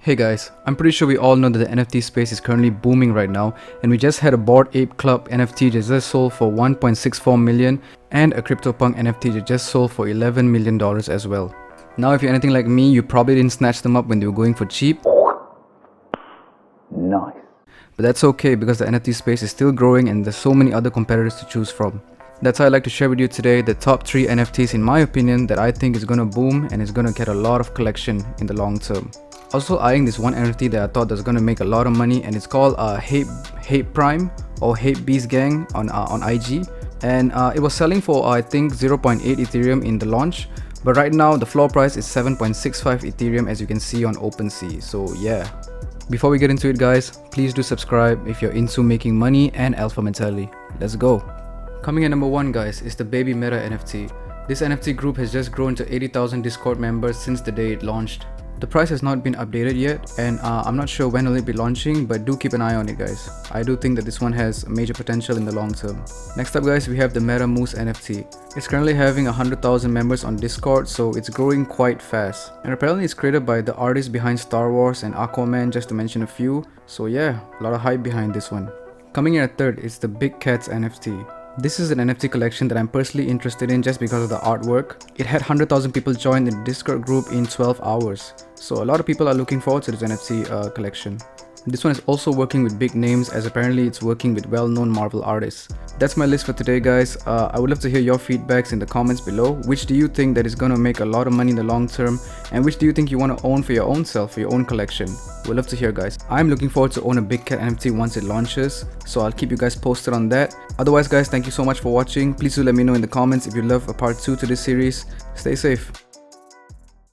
Hey guys, I'm pretty sure we all know that the NFT space is currently booming right now, and we just had a Bored Ape Club NFT that just sold for 1.64 million and a CryptoPunk NFT that just sold for $11 million as well. Now if you're anything like me, you probably didn't snatch them up when they were going for cheap. Nice. But that's okay because the NFT space is still growing and there's so many other competitors to choose from. That's why I'd like to share with you today the top 3 NFTs in my opinion that I think is gonna boom and is gonna get a lot of collection in the long term. Also eyeing this one NFT that I thought was gonna make a lot of money, and it's called Hate Prime or Hate Beast Gang on IG, and it was selling for I think 0.8 Ethereum in the launch, but right now the floor price is 7.65 Ethereum as you can see on OpenSea. So yeah. Before we get into it guys, please do subscribe if you're into making money and alpha mentality. Let's go. Coming in number 1 guys is the Baby Meta NFT. This NFT group has just grown to 80,000 Discord members since the day it launched. The price has not been updated yet, and I'm not sure when will it be launching, but do keep an eye on it guys. I do think that this one has major potential in the long term. Next up guys, we have the Meta Moose NFT. It's currently having 100,000 members on Discord, so it's growing quite fast. And apparently it's created by the artists behind Star Wars and Aquaman, just to mention a few. So yeah, a lot of hype behind this one. Coming in at third is the Big Cats NFT. This is an NFT collection that I'm personally interested in just because of the artwork. It had 100,000 people join the Discord group in 12 hours. So a lot of people are looking forward to this NFT collection. This one is also working with big names, as apparently it's working with well-known Marvel artists. That's my list for today guys. I would love to hear your feedbacks in the comments below. Which do you think that is gonna make a lot of money in the long term, and which do you think you want to own for your own self, for your own collection? We'd love to hear guys. I'm looking forward to own a Big Cat NFT once it launches, so I'll keep you guys posted on that. Otherwise guys, thank you so much for watching. Please do let me know in the comments if you love a part 2 to this series. Stay safe.